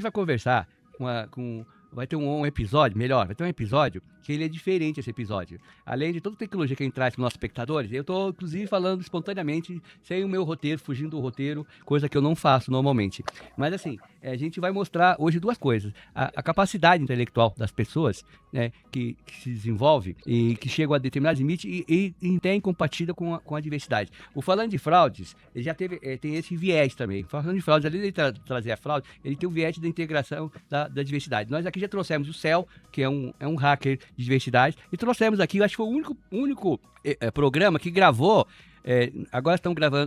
vai conversar vai ter um episódio, melhor, vai ter um episódio que ele é diferente, esse episódio. Além de toda a tecnologia que a gente traz para os nossos espectadores, eu estou, inclusive, falando espontaneamente, sem o meu roteiro, fugindo do roteiro, coisa que eu não faço normalmente. Mas, assim, a gente vai mostrar hoje duas coisas. A capacidade intelectual das pessoas, né, que se desenvolve e que chegam a determinados limites e tem compatível com a diversidade. O Falando de Fraudes, ele já tem esse viés também. Falando de Fraudes, além de trazer a fraude, ele tem o viés da integração da diversidade. Nós aqui já trouxemos o Céu, que é um hacker de diversidade, e trouxemos aqui, eu acho que foi o único programa que gravou. Agora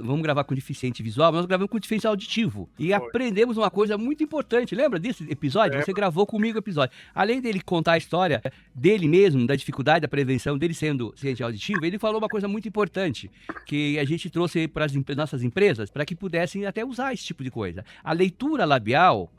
vamos gravar com deficiente visual, mas nós gravamos com deficiente auditivo. E aprendemos uma coisa muito importante. Lembra desse episódio? Você gravou comigo o episódio. Além dele contar a história dele mesmo, da dificuldade da prevenção dele sendo deficiente auditivo, ele falou uma coisa muito importante, que a gente trouxe para as nossas empresas, para que pudessem até usar esse tipo de coisa. A leitura labial,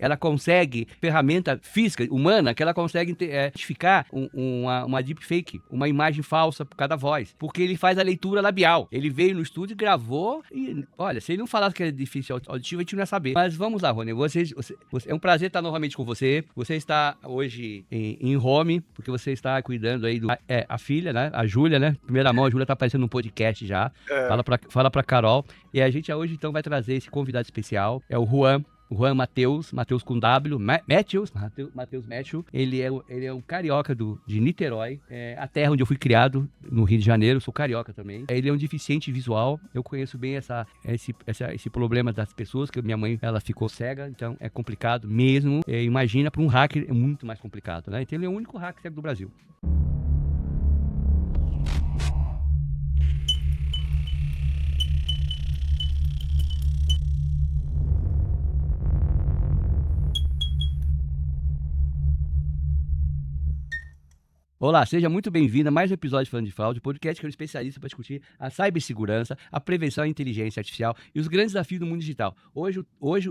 ela consegue, ferramenta física, humana, que ela consegue identificar uma deepfake, uma imagem falsa por cada voz, porque ele faz a leitura labial. Ele veio no estúdio, gravou e, olha, se ele não falasse que era difícil auditivo, a gente não ia saber. Mas vamos lá, Rony, é um prazer estar novamente com você. Você está hoje em home, porque você está cuidando aí a filha, né? A Júlia, né? Primeira mão, a Júlia tá aparecendo no podcast já. Fala pra Carol. E a gente hoje, então, vai trazer esse convidado especial. É o Juan Matheus com W, Matheus. Ele é um carioca de Niterói, a terra onde eu fui criado, no Rio de Janeiro, sou carioca também. Ele é um deficiente visual, eu conheço bem esse problema das pessoas, que minha mãe, ela ficou cega, então é complicado mesmo. Imagina, para um hacker é muito mais complicado, né? Então ele é o único hacker cego do Brasil. Olá, seja muito bem-vindo a mais um episódio de Falando de Fraude, podcast que é um especialista para discutir a cibersegurança, a prevenção e a inteligência artificial e os grandes desafios do mundo digital. Hoje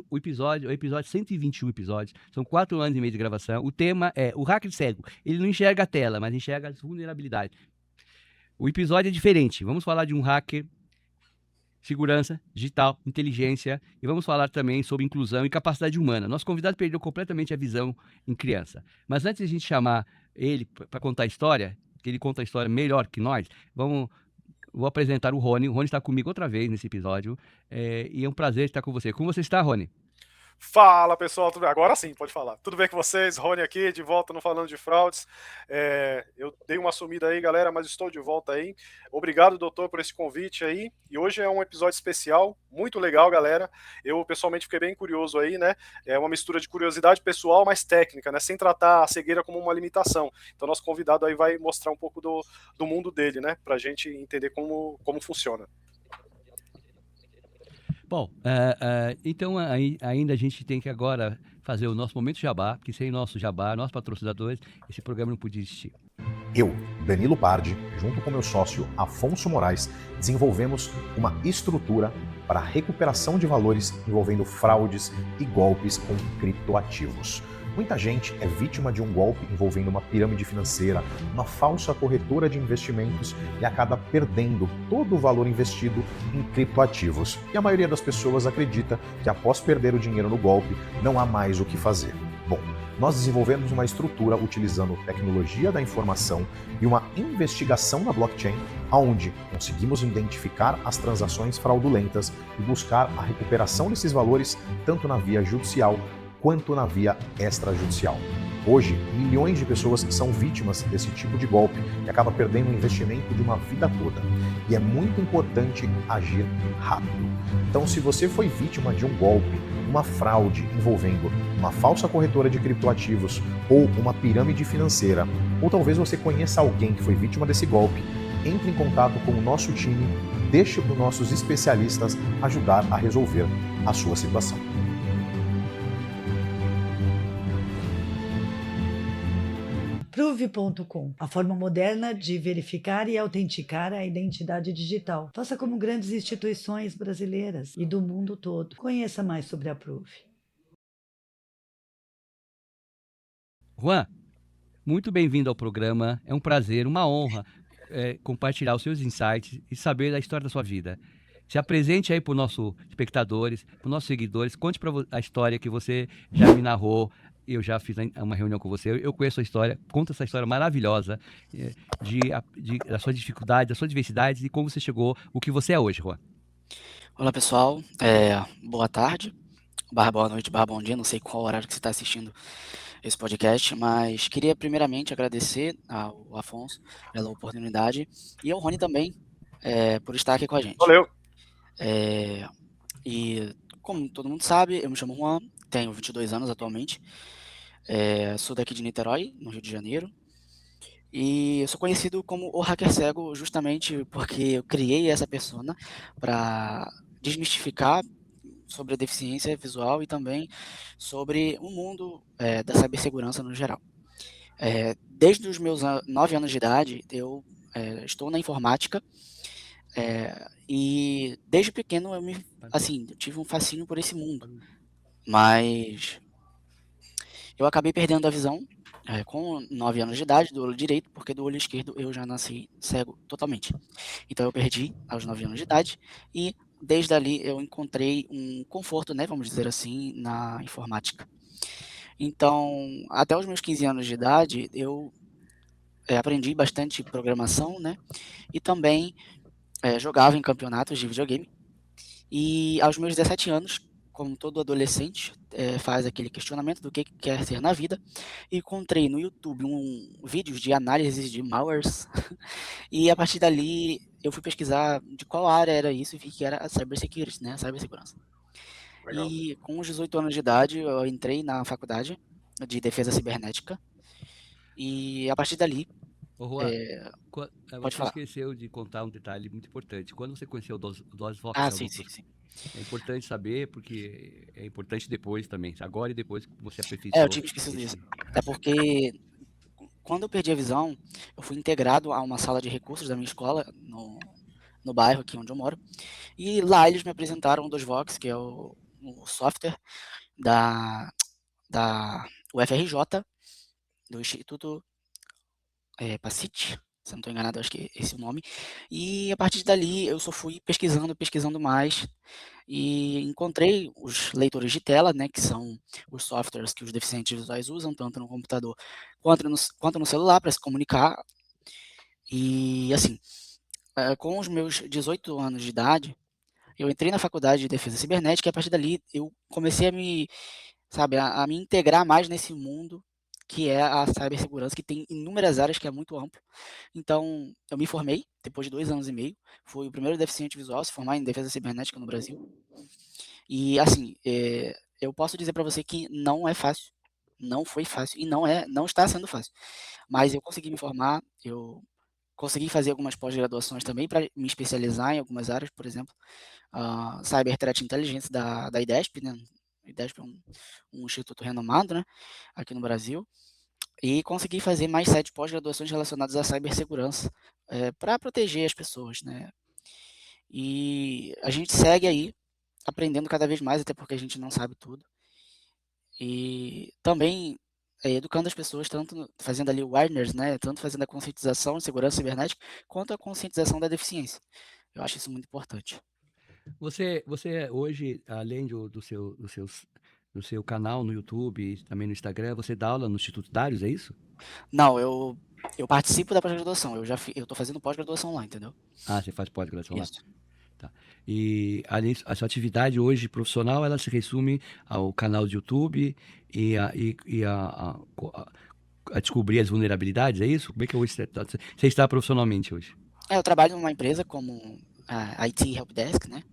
o episódio é o episódio 121 episódios, são 4 anos e meio de gravação. O tema é o hacker cego. Ele não enxerga a tela, mas enxerga as vulnerabilidades. O episódio é diferente. Vamos falar de um hacker, segurança, digital, inteligência, e vamos falar também sobre inclusão e capacidade humana. Nosso convidado perdeu completamente a visão em criança. Mas antes de a gente chamar ele para contar a história, que ele conta a história melhor que nós, vou apresentar o Rony. O Rony está comigo outra vez nesse episódio, e é um prazer estar com você. Como você está, Rony? Fala, pessoal, tudo bem? Agora sim, pode falar. Tudo bem com vocês? Rony aqui, de volta no Falando de Fraudes. Eu dei uma sumida aí, galera, mas estou de volta aí. Obrigado, doutor, por esse convite aí. E hoje é um episódio especial, muito legal, galera. Eu, pessoalmente, fiquei bem curioso aí, né? É uma mistura de curiosidade pessoal, mas técnica, né? Sem tratar a cegueira como uma limitação. Então, nosso convidado aí vai mostrar um pouco do mundo dele, né? Pra gente entender como funciona. Bom, então ainda a gente tem que agora fazer o nosso momento jabá, porque sem nosso jabá, nossos patrocinadores, esse programa não podia existir. Eu, Danilo Pardi, junto com meu sócio Afonso Moraes, desenvolvemos uma estrutura para a recuperação de valores envolvendo fraudes e golpes com criptoativos. Muita gente é vítima de um golpe envolvendo uma pirâmide financeira, uma falsa corretora de investimentos e acaba perdendo todo o valor investido em criptoativos. E a maioria das pessoas acredita que após perder o dinheiro no golpe, não há mais o que fazer. Bom, nós desenvolvemos uma estrutura utilizando tecnologia da informação e uma investigação na blockchain, onde conseguimos identificar as transações fraudulentas e buscar a recuperação desses valores tanto na via judicial quanto na via extrajudicial. Hoje, milhões de pessoas são vítimas desse tipo de golpe e acaba perdendo o investimento de uma vida toda. E é muito importante agir rápido. Então, se você foi vítima de um golpe, uma fraude envolvendo uma falsa corretora de criptoativos ou uma pirâmide financeira, ou talvez você conheça alguém que foi vítima desse golpe, entre em contato com o nosso time, deixe para os nossos especialistas ajudar a resolver a sua situação. Prove.com, a forma moderna de verificar e autenticar a identidade digital. Faça como grandes instituições brasileiras e do mundo todo. Conheça mais sobre a Prove. Juan, muito bem-vindo ao programa. É um prazer, uma honra compartilhar os seus insights e saber da história da sua vida. Se apresente aí para os nossos espectadores, para os nossos seguidores, conte a história que você já me narrou. Eu já fiz uma reunião com você, eu conheço a história, conta essa história maravilhosa das suas dificuldades, das suas diversidades e como você chegou, o que você é hoje, Juan. Olá pessoal, boa tarde, boa noite, bom dia, não sei qual horário que você está assistindo esse podcast, mas queria primeiramente agradecer ao Afonso pela oportunidade e ao Rony também por estar aqui com a gente. Valeu. E como todo mundo sabe, eu me chamo Juan, tenho 22 anos atualmente, sou daqui de Niterói, no Rio de Janeiro, e eu sou conhecido como o Hacker Cego justamente porque eu criei essa persona para desmistificar sobre a deficiência visual e também sobre o mundo da cibersegurança no geral. Desde os meus 9 anos de idade, eu estou na informática e desde pequeno eu tive um fascínio por esse mundo, mas eu acabei perdendo a visão com 9 anos de idade do olho direito, porque do olho esquerdo eu já nasci cego totalmente. Então eu perdi aos 9 anos de idade e desde ali eu encontrei um conforto, né, vamos dizer assim, na informática. Então, até os meus 15 anos de idade, eu aprendi bastante programação, né, e também jogava em campeonatos de videogame. E aos meus 17 anos, como todo adolescente, faz aquele questionamento do que quer ser na vida, e encontrei no YouTube vídeos de análise de malwares, e a partir dali eu fui pesquisar de qual área era isso e vi que era a cybersecurity, né, a cibersegurança. Legal. E com os 18 anos de idade eu entrei na faculdade de defesa cibernética, e a partir dali... Juan, pode você falar. esqueceu de contar um detalhe muito importante. Quando você conheceu o DOSVox, Sim. é importante saber, porque é importante depois também. Agora e depois que você aperfeiçoou. Eu tinha esquecido disso. É porque quando eu perdi a visão, eu fui integrado a uma sala de recursos da minha escola, no bairro aqui onde eu moro. E lá eles me apresentaram o DOSVox, que é o software da UFRJ, do Instituto PACIT, se eu não estou enganado, acho que é esse o nome. E a partir dali eu só fui pesquisando mais e encontrei os leitores de tela, né, que são os softwares que os deficientes visuais usam, tanto no computador quanto no celular, para se comunicar. E assim, com os meus 18 anos de idade, eu entrei na faculdade de defesa cibernética e a partir dali eu comecei a me integrar mais nesse mundo que é a cibersegurança, que tem inúmeras áreas, que é muito amplo. Então, eu me formei depois de 2 anos e meio, fui o primeiro deficiente visual a se formar em defesa cibernética no Brasil. E assim, eu posso dizer para você que não é fácil, não foi fácil e não está sendo fácil. Mas eu consegui me formar, eu consegui fazer algumas pós-graduações também para me especializar em algumas áreas, por exemplo, Cyber Threat Intelligence da IDESP, né? A IDESP é um instituto renomado, né, aqui no Brasil, e consegui fazer mais 7 pós-graduações relacionadas à cibersegurança, para proteger as pessoas, né. E a gente segue aí aprendendo cada vez mais, até porque a gente não sabe tudo. E também educando as pessoas, tanto fazendo ali o awareness, né, tanto fazendo a conscientização de segurança cibernética, quanto a conscientização da deficiência. Eu acho isso muito importante. Você hoje, além do seu canal no YouTube e também no Instagram, você dá aula no Instituto Dários, é isso? Não, eu participo da pós-graduação, eu tô fazendo pós-graduação lá, entendeu? Ah, você faz pós-graduação lá? Isso. Tá. E a sua atividade hoje profissional, ela se resume ao canal de YouTube e a descobrir as vulnerabilidades, é isso? Como é que hoje você está profissionalmente hoje? Eu trabalho numa empresa como a IT Helpdesk, né?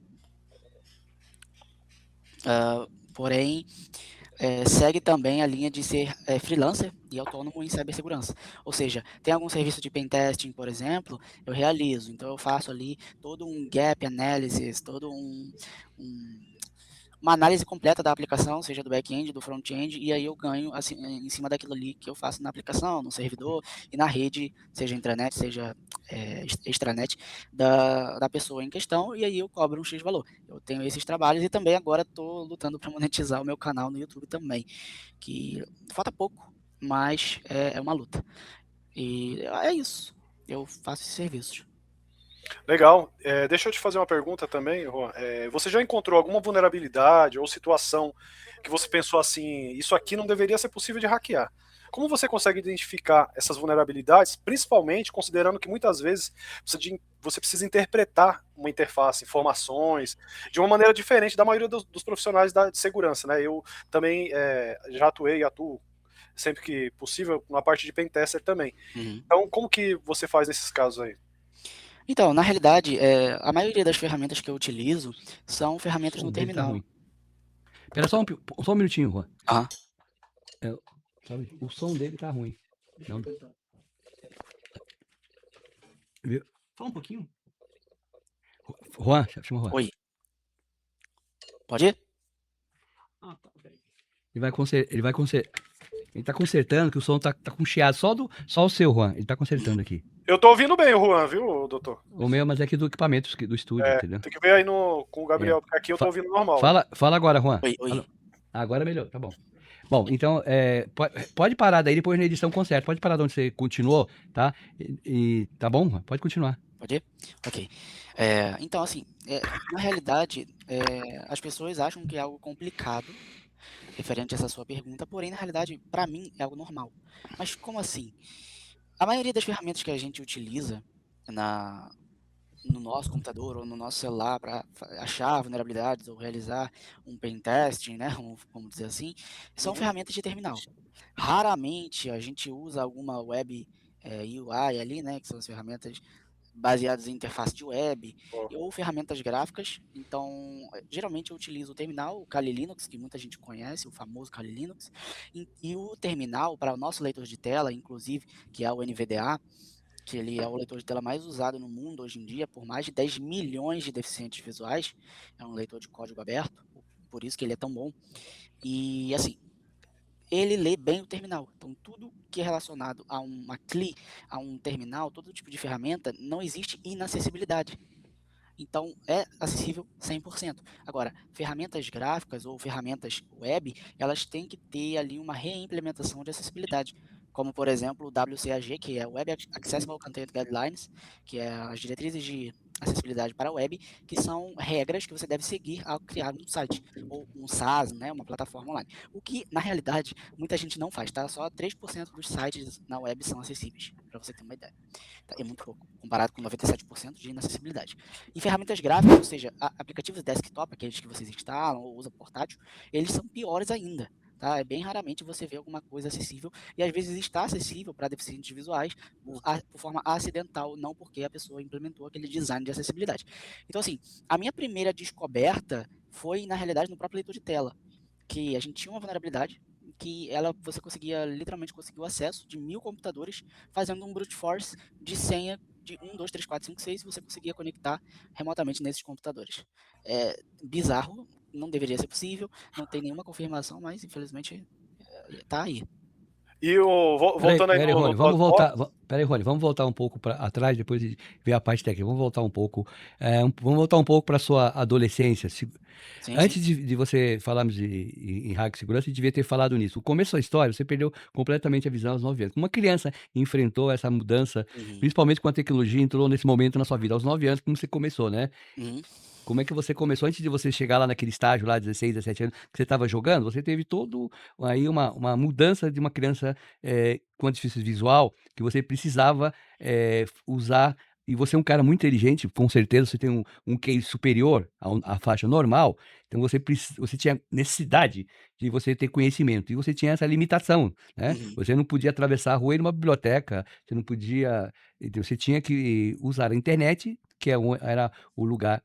Porém, segue também a linha de ser freelancer e autônomo em cibersegurança. Ou seja, tem algum serviço de pentesting, por exemplo, eu realizo. Então, eu faço ali todo um gap analysis, uma análise completa da aplicação, seja do back-end, do front-end, e aí eu ganho assim, em cima daquilo ali que eu faço na aplicação, no servidor e na rede, seja intranet, seja extranet, da pessoa em questão, e aí eu cobro um X valor. Eu tenho esses trabalhos e também agora estou lutando para monetizar o meu canal no YouTube também, que falta pouco, mas é uma luta. E é isso, eu faço esses serviços. Legal. Deixa eu te fazer uma pergunta também, Juan. Você já encontrou alguma vulnerabilidade ou situação que você pensou assim, isso aqui não deveria ser possível de hackear? Como você consegue identificar essas vulnerabilidades, principalmente considerando que muitas vezes você precisa interpretar uma interface, informações, de uma maneira diferente da maioria dos profissionais de segurança, né? Eu também já atuei e atuo sempre que possível na parte de pentester também. Uhum. Então, como que você faz nesses casos aí? Então, na realidade, a maioria das ferramentas que eu utilizo são O ferramentas som no dele tá terminal. ruim. Espera só um minutinho, Juan. Ah, O som dele tá ruim. Não. Viu? Só um pouquinho. Juan, chama o Juan. oi. Pode ir? Ele tá consertando, que o som tá com chiado. Só o seu, Juan. Ele tá consertando aqui. Eu tô ouvindo bem o Juan, viu, doutor? O meu, mas é aqui do equipamento do estúdio, entendeu? Tem que ver aí com o Gabriel, porque aqui eu tô ouvindo normal. Fala agora, Juan. Oi. Agora melhor, tá bom. Bom, então, pode parar daí, depois na edição conserta. Pode parar de onde você continuou, tá? Tá bom, Juan? Pode continuar. Pode ir? Ok. Então, assim, na realidade, as pessoas acham que é algo complicado referente a essa sua pergunta, porém, na realidade, para mim, é algo normal. Mas como assim? A maioria das ferramentas que a gente utiliza no nosso computador ou no nosso celular para achar vulnerabilidades ou realizar um pen testing, né, vamos dizer assim, são ferramentas de terminal. Raramente a gente usa alguma web UI ali, né, que são as ferramentas baseadas em interface de web, ou ferramentas gráficas. Então, geralmente eu utilizo o terminal, o Kali Linux, que muita gente conhece, o famoso Kali Linux, e o terminal para o nosso leitor de tela, inclusive, que é o NVDA, que ele é o leitor de tela mais usado no mundo hoje em dia, por mais de 10 milhões de deficientes visuais. É um leitor de código aberto, por isso que ele é tão bom. E, assim, ele lê bem o terminal. Então, tudo que é relacionado a uma CLI, a um terminal, todo tipo de ferramenta, não existe inacessibilidade. Então, é acessível 100%. Agora, ferramentas gráficas ou ferramentas web, elas têm que ter ali uma reimplementação de acessibilidade, como, por exemplo, o WCAG, que é Web Accessible Content Guidelines, que é as diretrizes de acessibilidade para a web, que são regras que você deve seguir ao criar um site, ou um SaaS, né, uma plataforma online. O que, na realidade, muita gente não faz, tá? Só 3% dos sites na web são acessíveis, para você ter uma ideia. É muito pouco, comparado com 97% de inacessibilidade. Em ferramentas gráficas, ou seja, aplicativos desktop, aqueles que vocês instalam ou usam portátil, eles são piores ainda. Tá? É bem raramente você vê alguma coisa acessível, e às vezes está acessível para deficientes visuais por forma acidental, não porque a pessoa implementou aquele design de acessibilidade. Então, assim, a minha primeira descoberta foi, na realidade, no próprio leitor de tela, que a gente tinha uma vulnerabilidade que você conseguia, literalmente conseguir o acesso de 1000 computadores fazendo um brute force de senha de 1, 2, 3, 4, 5, 6, e você conseguia conectar remotamente nesses computadores. É bizarro, não deveria ser possível, não tem nenhuma confirmação, mas infelizmente tá aí. E voltando aí no Rony, vamos voltar. Peraí, Rony, vamos voltar um pouco para atrás, depois de ver a parte técnica. Vamos voltar um pouco. Vamos voltar um pouco para sua adolescência. Sim, Antes de você falarmos em hack de segurança, você devia ter falado nisso. O começo da história, você perdeu completamente a visão aos 9 anos. Como uma criança enfrentou essa mudança, principalmente quando a tecnologia entrou nesse momento na sua vida, aos 9 anos, como você começou, né? Como é que você começou, antes de você chegar lá naquele estágio lá, 16, 17 anos, que você estava jogando, você teve todo aí uma mudança de uma criança com deficiência visual, que você precisava usar, e você é um cara muito inteligente, com certeza você tem um QI superior à faixa normal, então você tinha necessidade de você ter conhecimento, e você tinha essa limitação, né? Você não podia atravessar a rua e ir numa biblioteca, você não podia, você tinha que usar a internet, que era o lugar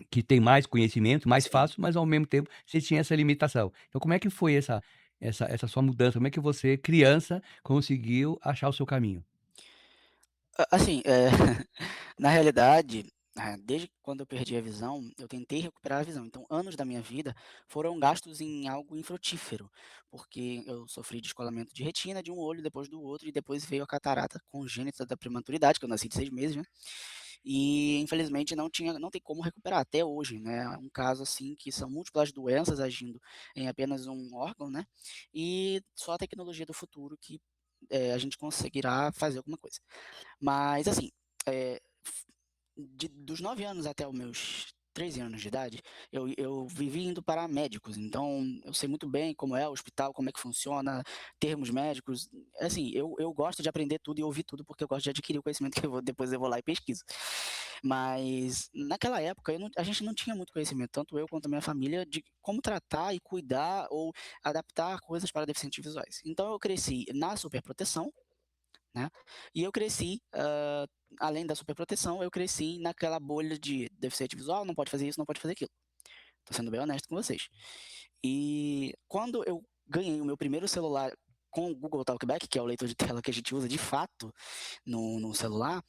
que tem mais conhecimento, mais fácil, mas ao mesmo tempo você tinha essa limitação. Então, como é que foi essa sua mudança? Como é que você, criança, conseguiu achar o seu caminho? Assim, na realidade, desde quando eu perdi a visão, eu tentei recuperar a visão. Então, anos da minha vida foram gastos em algo infrutífero, porque eu sofri descolamento de retina de um olho depois do outro, e depois veio a catarata congênita da prematuridade, que eu nasci de 6 meses, né? E infelizmente não tem como recuperar até hoje, né? É um caso assim que são múltiplas doenças agindo em apenas um órgão, né? E só a tecnologia do futuro que a gente conseguirá fazer alguma coisa. Mas assim, dos 9 anos até os meus 13 anos de idade, eu vivi indo para médicos, então eu sei muito bem como é o hospital, como é que funciona, termos médicos. Assim, eu gosto de aprender tudo e ouvir tudo, porque eu gosto de adquirir o conhecimento que depois eu vou lá e pesquiso. Mas naquela época a gente não tinha muito conhecimento, tanto eu quanto a minha família, de como tratar e cuidar ou adaptar coisas para deficientes visuais. Então eu cresci na superproteção, né? E eu cresci, além da superproteção, eu cresci naquela bolha de deficiente visual, não pode fazer isso, não pode fazer aquilo. Tô sendo bem honesto com vocês. E quando eu ganhei o meu primeiro celular com o Google Talkback, que é o leitor de tela que a gente usa de fato no celular,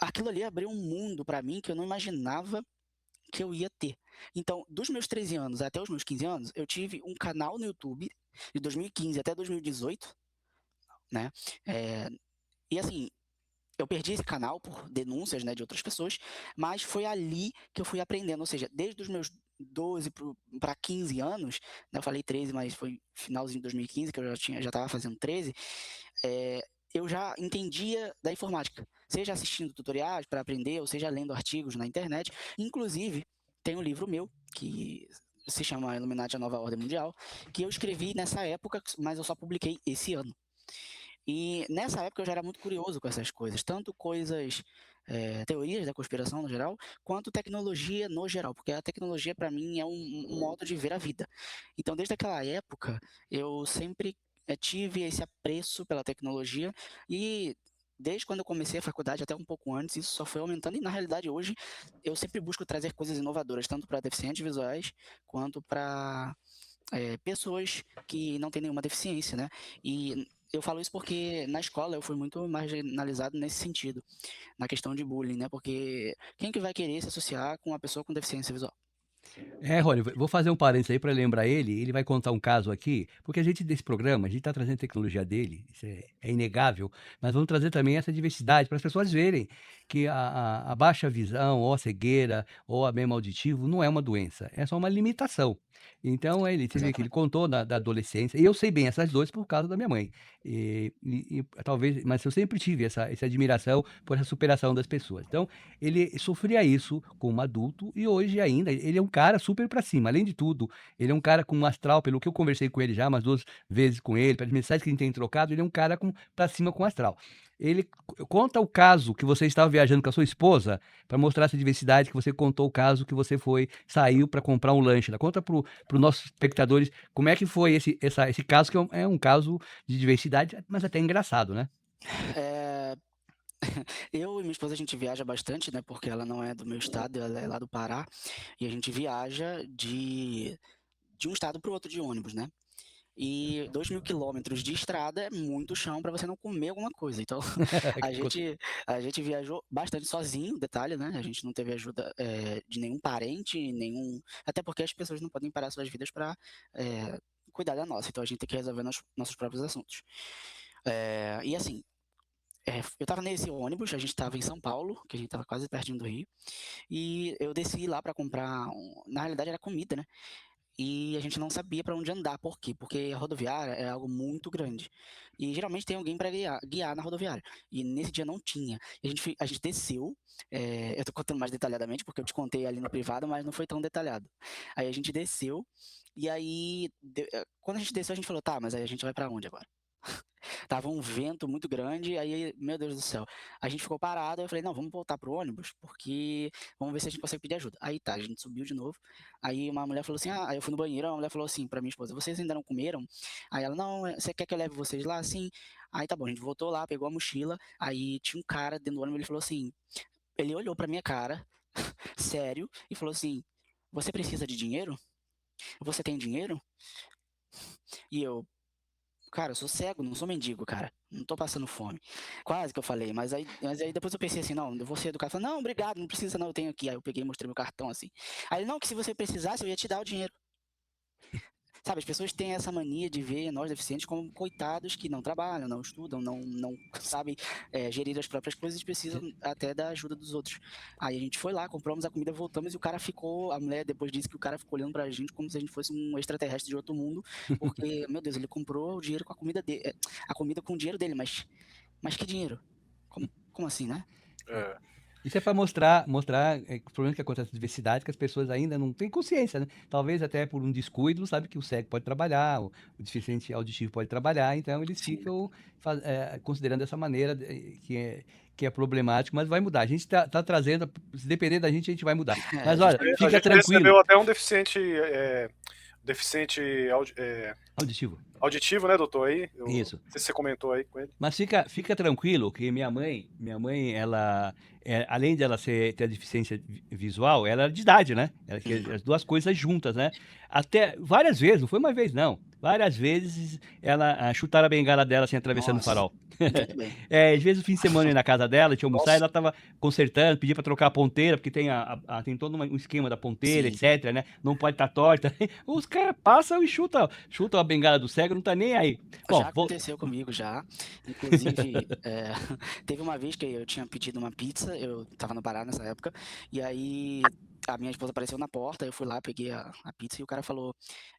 aquilo ali abriu um mundo para mim que eu não imaginava que eu ia ter. Então, dos meus 13 anos até os meus 15 anos, eu tive um canal no YouTube de 2015 até 2018, né? E assim, eu perdi esse canal por denúncias, né, de outras pessoas, mas foi ali que eu fui aprendendo, ou seja, desde os meus 12 para 15 anos, né, eu falei 13, mas foi finalzinho de 2015 que eu já estava fazendo 13, eu já entendia da informática, seja assistindo tutoriais para aprender, ou seja lendo artigos na internet. Inclusive, tem um livro meu que se chama Illuminati, a Nova Ordem Mundial, que eu escrevi nessa época, mas eu só publiquei esse ano. E nessa época eu já era muito curioso com essas coisas, tanto coisas, teorias da conspiração no geral, quanto tecnologia no geral, porque a tecnologia para mim é um modo de ver a vida. Então, desde aquela época, eu sempre tive esse apreço pela tecnologia e desde quando eu comecei a faculdade, até um pouco antes, isso só foi aumentando e na realidade hoje eu sempre busco trazer coisas inovadoras, tanto para deficientes visuais quanto para pessoas que não têm nenhuma deficiência, né? E eu falo isso porque na escola eu fui muito marginalizado nesse sentido, na questão de bullying, né? Porque quem que vai querer se associar com uma pessoa com deficiência visual? Rony, vou fazer um parênteses aí para lembrar ele vai contar um caso aqui, porque a gente desse programa, a gente está trazendo tecnologia dele, isso é inegável, mas vamos trazer também essa diversidade para as pessoas verem que a baixa visão, ou a cegueira, ou a mesmo auditivo, não é uma doença, é só uma limitação. Então, você vê que ele Exatamente. contou da adolescência, e eu sei bem essas dores por causa da minha mãe. Talvez, mas eu sempre tive essa admiração por essa superação das pessoas. Então, ele sofria isso como adulto e hoje ainda ele é um cara super pra cima. Além de tudo, ele é um cara com um astral, pelo que eu conversei com ele já umas 2 vezes com ele, pelas mensagens que a gente tem trocado, ele é um cara pra cima com astral. Ele conta o caso que você estava viajando com a sua esposa, para mostrar essa diversidade, que você contou o caso que você saiu para comprar um lanche. Conta para os nossos espectadores como é que foi esse caso, que é um caso de diversidade, mas até engraçado, né? É, eu e minha esposa a gente viaja bastante, né? Porque ela não é do meu estado, ela é lá do Pará, e a gente viaja de um estado para o outro de ônibus, né? E 2.000 quilômetros de estrada é muito chão para você não comer alguma coisa. Então, a gente, a gente viajou bastante sozinho, detalhe, né? A gente não teve ajuda de nenhum parente, até porque as pessoas não podem parar suas vidas para cuidar da nossa. Então, a gente tem que resolver nossos próprios assuntos. E assim, eu tava nesse ônibus, a gente tava em São Paulo, que a gente tava quase pertinho do Rio, e eu desci lá para comprar, na realidade era comida, né? E a gente não sabia para onde andar. Por quê? Porque a rodoviária é algo muito grande. E geralmente tem alguém para guiar na rodoviária. E nesse dia não tinha. E a gente desceu. Eu tô contando mais detalhadamente porque eu te contei ali no privado, mas não foi tão detalhado. Aí a gente desceu. E aí, quando a gente desceu, a gente falou: tá, mas aí a gente vai para onde agora? Tava um vento muito grande, aí, meu Deus do céu. A gente ficou parado, eu falei, não, vamos voltar pro ônibus, porque vamos ver se a gente consegue pedir ajuda. Aí tá, a gente subiu de novo. Aí uma mulher falou assim, aí eu fui no banheiro, a mulher falou assim pra minha esposa, vocês ainda não comeram? Aí ela, não, você quer que eu leve vocês lá? Sim. Aí tá bom, a gente voltou lá, pegou a mochila, aí tinha um cara dentro do ônibus, ele falou assim, ele olhou pra minha cara, sério, e falou assim, você precisa de dinheiro? Você tem dinheiro? E eu, cara, eu sou cego, não sou mendigo, cara. Não tô passando fome. Quase que eu falei, mas aí depois eu pensei assim, não, eu vou ser educado. Falei, não, obrigado, não precisa não, eu tenho aqui. Aí eu peguei e mostrei meu cartão assim. Aí ele, não, que se você precisasse, eu ia te dar o dinheiro. Sabe, as pessoas têm essa mania de ver nós deficientes como coitados que não trabalham, não estudam, não sabem gerir as próprias coisas e precisam até da ajuda dos outros. Aí a gente foi lá, compramos a comida, voltamos e o cara ficou, a mulher depois disse que o cara ficou olhando pra gente como se a gente fosse um extraterrestre de outro mundo, porque, meu Deus, ele comprou o dinheiro com a comida dele, a comida com o dinheiro dele, mas que dinheiro? Como assim, né? É. Isso é para mostrar o problema que acontece na diversidade, que as pessoas ainda não têm consciência, né? Talvez até por um descuido, sabe que o cego pode trabalhar, o deficiente auditivo pode trabalhar, então eles Sim. ficam considerando dessa maneira que é problemático, mas vai mudar. A gente tá trazendo, se depender da gente vai mudar. Mas olha, justamente. A fica gente tranquilo. recebeu até um deficiente Auditivo. auditivo, né, doutor? Aí, Isso. Não sei se você comentou aí com ele. Mas fica tranquilo que minha mãe, ela, além de ela ter a deficiência visual, ela era de idade, né? As duas coisas juntas, né? Até várias vezes, não foi uma vez, não. Várias vezes ela chutaram a bengala dela assim, atravessando o Nossa. farol. Entendo bem. Às vezes, no fim de semana, eu ia na casa dela, tinha almoçar, Nossa. ela tava consertando, pedia pra trocar a ponteira, porque tem todo um esquema da ponteira, Sim. etc, né? Não pode estar torta. Os caras passam e chutam a bengala do cego, não tá nem aí. Bom, Já aconteceu comigo, já. Inclusive, teve uma vez que eu tinha pedido uma pizza, eu tava no Pará nessa época, e aí a minha esposa apareceu na porta, eu fui lá, peguei a pizza e o cara falou,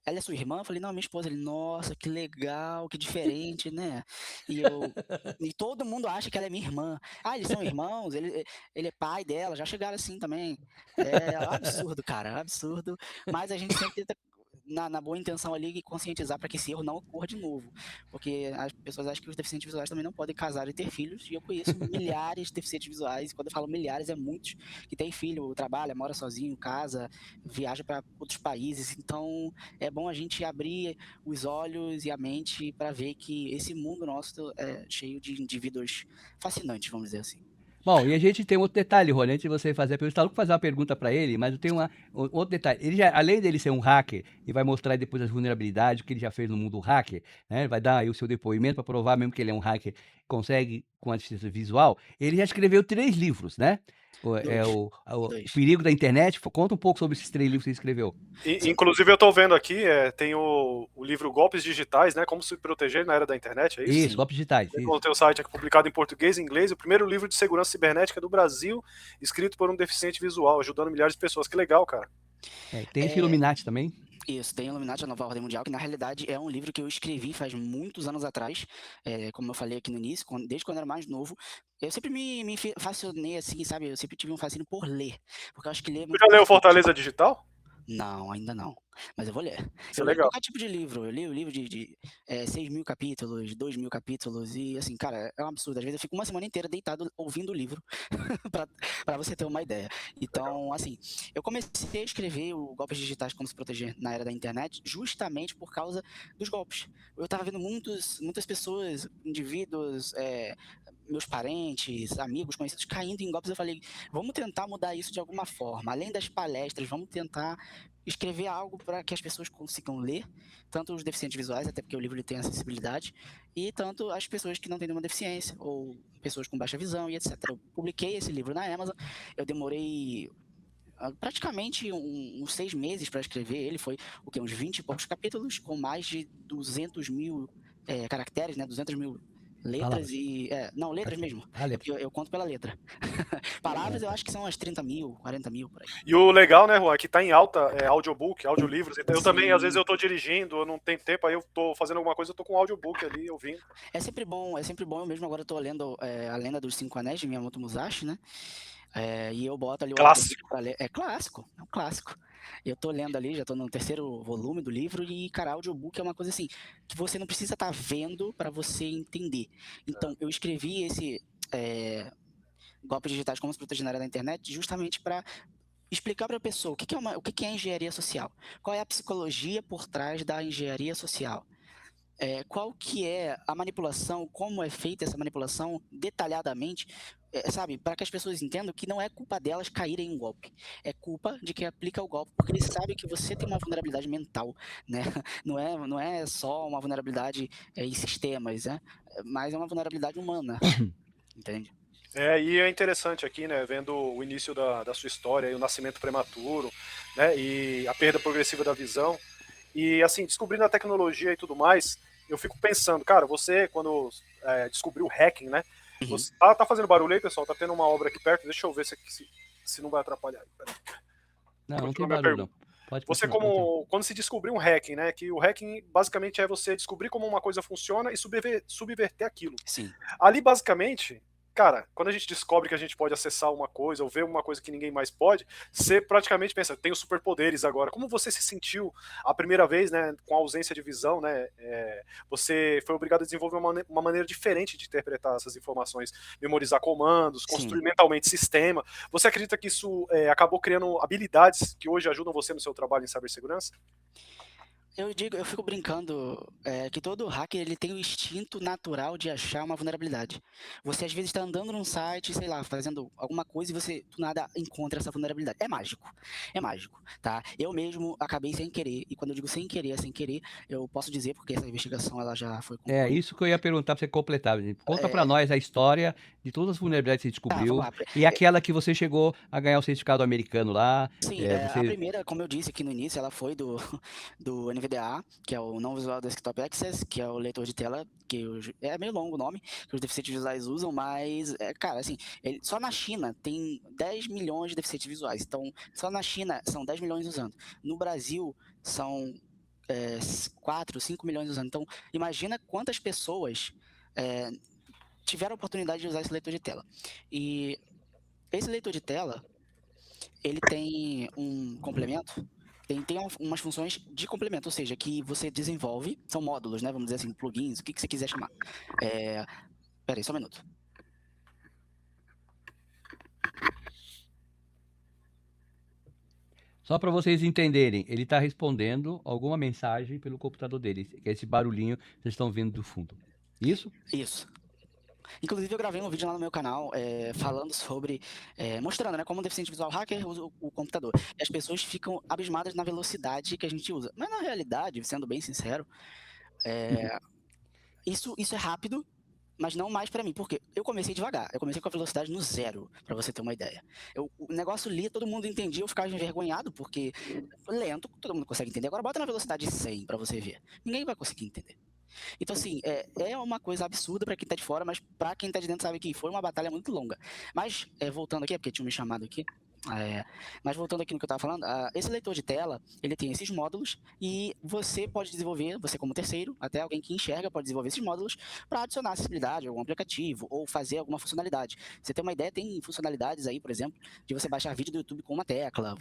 ela é sua irmã? Eu falei, não, minha esposa. Ele, nossa, que legal, que diferente, né? E todo mundo acha que ela é minha irmã. Ah, eles são irmãos, ele é pai dela, já chegaram assim também. É absurdo, cara, absurdo. Mas a gente sempre tenta, na boa intenção ali, conscientizar para que esse erro não ocorra de novo. Porque as pessoas acham que os deficientes visuais também não podem casar e ter filhos, e eu conheço milhares de deficientes visuais, e quando eu falo milhares, é muitos, que tem filho, trabalha, mora sozinho, casa, viaja para outros países. Então, é bom a gente abrir os olhos e a mente para ver que esse mundo nosso é cheio de indivíduos fascinantes, vamos dizer assim. Bom, e a gente tem outro detalhe, Rony, antes de você fazer a pergunta, está louco fazer uma pergunta para ele, mas eu tenho outro detalhe. Ele já, além dele ser um hacker, e vai mostrar aí depois as vulnerabilidades, o que ele já fez no mundo hacker, né? Vai dar aí o seu depoimento para provar mesmo que ele é um hacker, consegue com a deficiência visual. Ele já escreveu 3 livros, né? O Dois. Perigo da Internet. Conta um pouco sobre esses 3 livros que você escreveu. Inclusive, eu tô vendo aqui, tem o livro Golpes Digitais, né? Como se proteger na era da internet, é isso? Isso, Sim. golpes digitais. Tem Isso. o teu site aqui publicado em português e inglês, o primeiro livro de segurança cibernética do Brasil, escrito por um deficiente visual, ajudando milhares de pessoas. Que legal, cara. Tem esse Illuminati também. Isso, tem Illuminati, a Nova Ordem Mundial, que na realidade é um livro que eu escrevi faz muitos anos atrás, como eu falei aqui no início, desde quando eu era mais novo. Eu sempre me fascinei assim, sabe? Eu sempre tive um fascínio por ler, porque eu acho que ler é Tu muito já leu importante. Fortaleza Digital? Não, ainda não, mas eu vou ler. Isso é Eu leio legal. qualquer tipo de livro, eu li o livro de 6.000 capítulos, 2.000 capítulos, e assim, cara, é um absurdo. Às vezes eu fico uma semana inteira deitado ouvindo o livro, para você ter uma ideia. Então, assim, eu comecei a escrever o Golpes Digitais, Como Se Proteger na Era da Internet, justamente por causa dos golpes. Eu tava vendo muitas pessoas, indivíduos, meus parentes, amigos, conhecidos, caindo em golpes. Eu falei, vamos tentar mudar isso de alguma forma. Além das palestras, vamos tentar escrever algo para que as pessoas consigam ler, tanto os deficientes visuais, até porque o livro ele tem acessibilidade, e tanto as pessoas que não têm nenhuma deficiência, ou pessoas com baixa visão e etc. Eu publiquei esse livro na Amazon, eu demorei praticamente uns 6 meses para escrever ele, foi uns 20 e poucos capítulos, com mais de 200 mil caracteres, né, 200 mil letras não, letras mesmo. Porque eu conto pela letra. Palavras eu acho que são umas 30 mil, 40 mil por aí. E o legal, né, Juan, que tá em alta audiobook, audiolivros. Então, eu também, às vezes, eu tô dirigindo, eu não tenho tempo, aí eu tô fazendo alguma coisa, eu tô com um audiobook ali, ouvindo. É sempre bom. Eu mesmo agora tô lendo A Lenda dos 5 Anéis, de Miyamoto Musashi, né? E eu boto ali o Clássico. pra ler. É um clássico. Eu tô lendo ali, já tô no 3º volume do livro, e, cara, audiobook é uma coisa assim, que você não precisa estar vendo para você entender. Então, eu escrevi esse Golpes Digitais, Como Se Proteger na Era da Internet, justamente para explicar para a pessoa o que é engenharia social, qual é a psicologia por trás da engenharia social. Qual que é a manipulação, como é feita essa manipulação detalhadamente, sabe, para que as pessoas entendam que não é culpa delas caírem em um golpe, é culpa de quem aplica o golpe, porque ele sabe que você tem uma vulnerabilidade mental, né? Não é só uma vulnerabilidade em sistemas, né? Mas é uma vulnerabilidade humana, entende? E é interessante aqui, né, vendo o início da sua história, e o nascimento prematuro, né, e a perda progressiva da visão, e assim, descobrindo a tecnologia e tudo mais, eu fico pensando, cara, você quando descobriu o hacking, né, você tá fazendo barulho aí, pessoal? Tá tendo uma obra aqui perto, deixa eu ver se não vai atrapalhar. Não tem barulho não. Pode você quando se descobriu um hacking, né, que o hacking basicamente é você descobrir como uma coisa funciona e subverter aquilo. Sim. Ali basicamente, cara, quando a gente descobre que a gente pode acessar uma coisa ou ver uma coisa que ninguém mais pode, você praticamente pensa, tenho superpoderes agora. Como você se sentiu a primeira vez, né, com a ausência de visão, né? Você foi obrigado a desenvolver uma maneira diferente de interpretar essas informações, memorizar comandos, construir Sim. mentalmente sistema. Você acredita que isso acabou criando habilidades que hoje ajudam você no seu trabalho em cibersegurança? Eu fico brincando que todo hacker ele tem o instinto natural de achar uma vulnerabilidade. Você às vezes está andando num site, sei lá, fazendo alguma coisa e você do nada encontra essa vulnerabilidade. É mágico, tá? Eu mesmo acabei sem querer, e quando eu digo sem querer, é sem querer, eu posso dizer porque essa investigação ela já foi É concluída. isso que eu ia perguntar pra você completar. Conta pra É, nós a história de todas as vulnerabilidades que você tá, vamos descobriu lá. e aquela que você chegou a ganhar o certificado americano lá. Sim, a Você primeira, como eu disse aqui no início, ela foi do NVDA, que é o Non-Visual Desktop Access, que é o leitor de tela, é meio longo o nome, que os deficientes visuais usam, mas, cara, assim, só na China tem 10 milhões de deficientes visuais, então só na China são 10 milhões usando. No Brasil são 4, 5 milhões usando. Então, imagina quantas pessoas tiveram a oportunidade de usar esse leitor de tela. E esse leitor de tela, ele tem um complemento, tem umas funções de complemento, ou seja, que você desenvolve, são módulos, né? Vamos dizer assim, plugins, o que você quiser chamar. Peraí, só um minuto. Só para vocês entenderem, ele está respondendo alguma mensagem pelo computador dele, que é esse barulhinho que vocês estão vendo do fundo. Isso? Isso. Inclusive, eu gravei um vídeo lá no meu canal falando sobre, mostrando, né, como um deficiente visual hacker usa o computador. E as pessoas ficam abismadas na velocidade que a gente usa. Mas, na realidade, sendo bem sincero, isso é rápido, mas não mais pra mim, porque eu comecei devagar, eu comecei com a velocidade no 0, pra você ter uma ideia. O negócio lia, todo mundo entendia, eu ficava envergonhado, porque lento, todo mundo consegue entender. Agora bota na velocidade 100 pra você ver. Ninguém vai conseguir entender. Então, assim, é uma coisa absurda pra quem tá de fora, mas pra quem tá de dentro sabe que foi uma batalha muito longa. Mas, voltando aqui, porque tinha me chamado aqui, mas voltando aqui no que eu estava falando, esse leitor de tela, ele tem esses módulos e você pode desenvolver, você como terceiro, até alguém que enxerga pode desenvolver esses módulos para adicionar acessibilidade a algum aplicativo ou fazer alguma funcionalidade. Você tem uma ideia, tem funcionalidades aí, por exemplo, de você baixar vídeo do YouTube com uma tecla,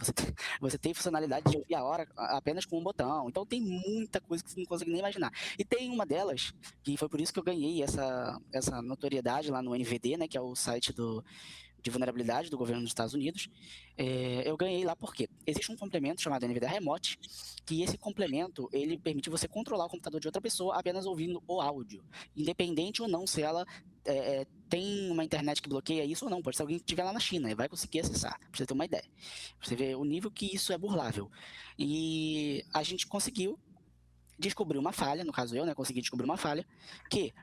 você tem funcionalidade de ouvir a hora apenas com um botão, então tem muita coisa que você não consegue nem imaginar. E tem uma delas, que foi por isso que eu ganhei essa notoriedade lá no NVD, né, que é o site de vulnerabilidade do governo dos Estados Unidos, eu ganhei lá porque existe um complemento chamado NVDA Remote, que esse complemento, ele permite você controlar o computador de outra pessoa apenas ouvindo o áudio, independente ou não se ela tem uma internet que bloqueia isso ou não, pode ser alguém que estiver lá na China e vai conseguir acessar, pra você ter uma ideia. Pra você ver o nível que isso é burlável. E a gente conseguiu descobrir uma falha, no caso eu, né, consegui descobrir uma falha, que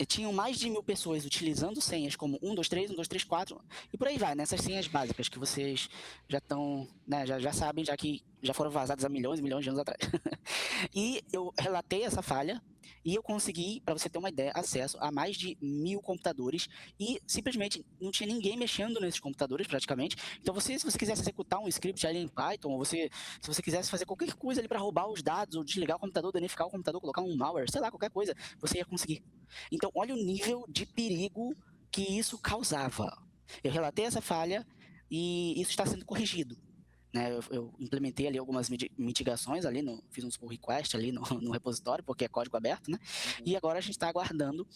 tinham mais de 1.000 pessoas utilizando senhas como 123, 1234 e por aí vai, nessas senhas básicas que vocês já estão, né, já sabem, já que já foram vazadas há milhões e milhões de anos atrás. E eu relatei essa falha e eu consegui, para você ter uma ideia, acesso a mais de 1.000 computadores e simplesmente não tinha ninguém mexendo nesses computadores praticamente. Então se você quisesse executar um script ali em Python, ou se você quisesse fazer qualquer coisa ali para roubar os dados ou desligar o computador, danificar o computador, colocar um malware, sei lá, qualquer coisa, você ia conseguir. Então olha o nível de perigo que isso causava. Eu relatei essa falha e isso está sendo corrigido. Né, eu implementei ali algumas mitigações ali, fiz uns pull request ali no repositório, porque é código aberto, né? E agora a gente está aguardando